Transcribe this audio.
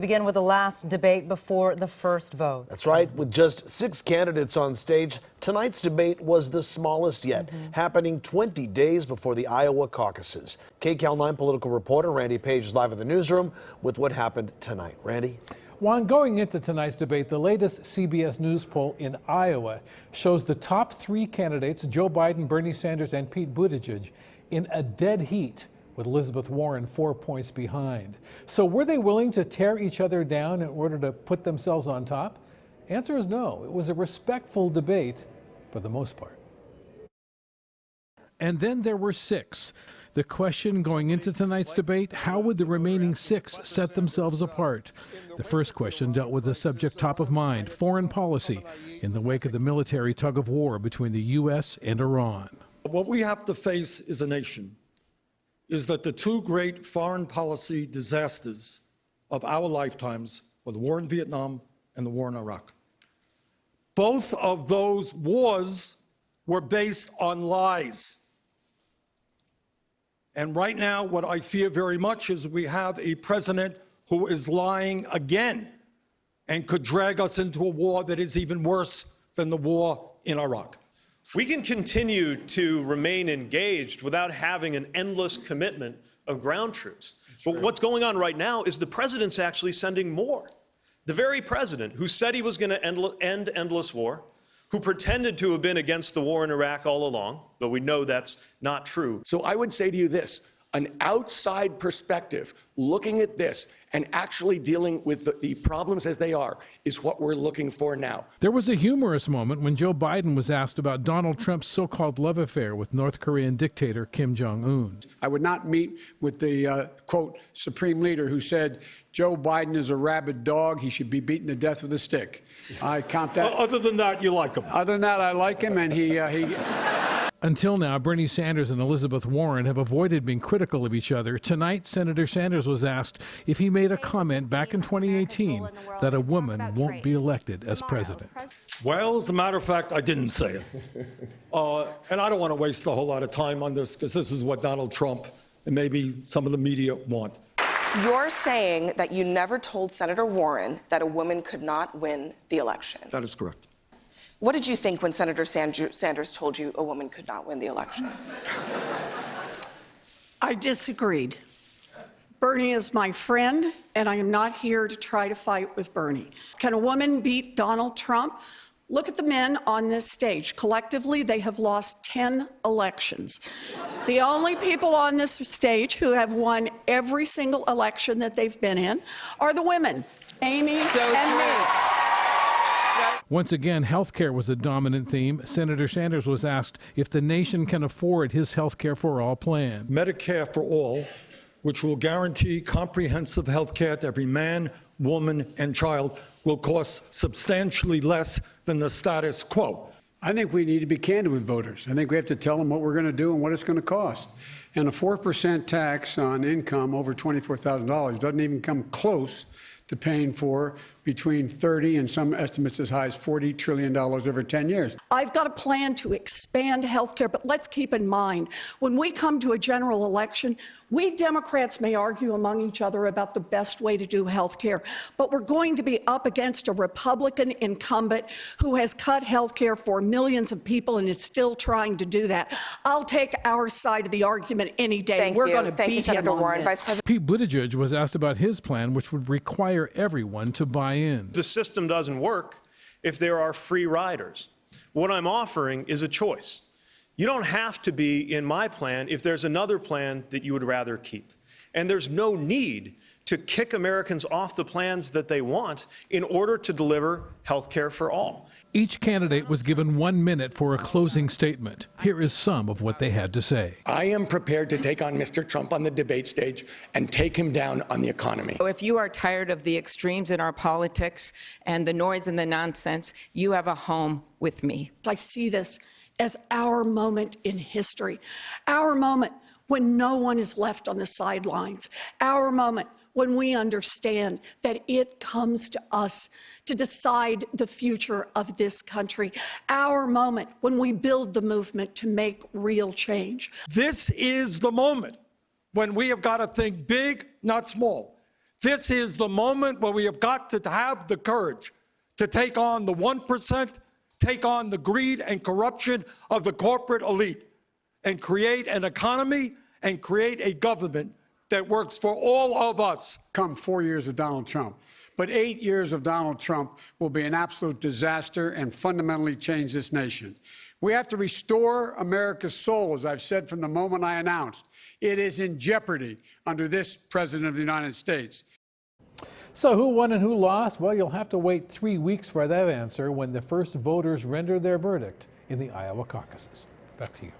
Begin with the last debate before the first vote. That's right. With just 6 candidates on stage, tonight's debate was the smallest yet, happening 20 days before the Iowa caucuses. KCAL 9 political reporter Randy Page is live in the newsroom with what happened tonight. Randy? Juan, going into tonight's debate, the latest CBS News poll in Iowa shows the top 3 candidates, Joe Biden, Bernie Sanders, and Pete Buttigieg, in a dead heat, with Elizabeth Warren 4 points behind. So were they willing to tear each other down in order to put themselves on top? Answer is no. It was a respectful debate for the most part. And then there were 6. The question going into tonight's debate, how would the remaining 6 set themselves apart? The first question dealt with the subject top of mind, foreign policy, in the wake of the military tug-of-war between the U.S. and Iran. What we have to face as a nation is that the 2 great foreign policy disasters of our lifetimes were the war in Vietnam and the war in Iraq. Both of those wars were based on lies. And right now, what I fear very much is we have a president who is lying again and could drag us into a war that is even worse than the war in Iraq. We can continue to remain engaged without having an endless commitment of ground troops. But what's going on right now is the president's actually sending more. The very president who said he was going to end endless war, who pretended to have been against the war in Iraq all along, but we know that's not true. So I would say to you this, an outside perspective, looking at this and actually dealing with the problems as they are, is what we're looking for now. There was a humorous moment when Joe Biden was asked about Donald Trump's so-called love affair with North Korean dictator Kim Jong-un. I would not meet with the, quote, supreme leader who said, Joe Biden is a rabid dog. He should be beaten to death with a stick. I count that. Other than that, you like him. Other than that, I like him, and he Until now, Bernie Sanders and Elizabeth Warren have avoided being critical of each other. Tonight, Senator Sanders was asked if he made a comment back in 2018 that a woman won't be elected as president. Well, as a matter of fact, I didn't say it. And I don't want to waste a whole lot of time on this because this is what Donald Trump and maybe some of the media want. You're saying that you never told Senator Warren that a woman could not win the election. That is correct. What did you think when Senator Sanders told you a woman could not win the election? I disagreed. Bernie is my friend, and I am not here to try to fight with Bernie. Can a woman beat Donald Trump? Look at the men on this stage. Collectively, they have lost 10 elections. The only people on this stage who have won every single election that they've been in are the women, Amy and me. Once again, health care was a dominant theme. Senator Sanders was asked if the nation can afford his health care for all plan. Medicare for all, which will guarantee comprehensive health care to every man, woman, and child, will cost substantially less than the status quo. I think we need to be candid with voters. I think we have to tell them what we're going to do and what it's going to cost. And a 4% tax on income over $24,000 doesn't even come close to paying for between 30 and some estimates as high as $40 trillion over 10 years. I've got a plan to expand health care, but let's keep in mind, when we come to a general election, we Democrats may argue among each other about the best way to do health care, but we're going to be up against a Republican incumbent who has cut health care for millions of people and is still trying to do that. I'll take our side of the argument any day. We're going to beat him on this. Pete Buttigieg was asked about his plan, which would require everyone to buy in. The system doesn't work if there are free riders. What I'm offering is a choice. You don't have to be in my plan if there's another plan that you would rather keep. And there's no need to kick Americans off the plans that they want in order to deliver health care for all. Each candidate was given 1 minute for a closing statement. Here is some of what they had to say. I am prepared to take on Mr. Trump on the debate stage and take him down on the economy. If you are tired of the extremes in our politics and the noise and the nonsense, you have a home with me. I see this as our moment in history, our moment when no one is left on the sidelines, our moment when we understand that it comes to us to decide the future of this country, our moment when we build the movement to make real change. This is the moment when we have got to think big, not small. This is the moment where we have got to have the courage to take on the 1%, take on the greed and corruption of the corporate elite, and create an economy and create a government that works for all of us. Come 4 years of Donald Trump. But 8 years of Donald Trump will be an absolute disaster and fundamentally change this nation. We have to restore America's soul, as I've said from the moment I announced. It is in jeopardy under this President of the United States. So who won and who lost? Well, you'll have to wait 3 weeks for that answer when the first voters render their verdict in the Iowa caucuses. Back to you.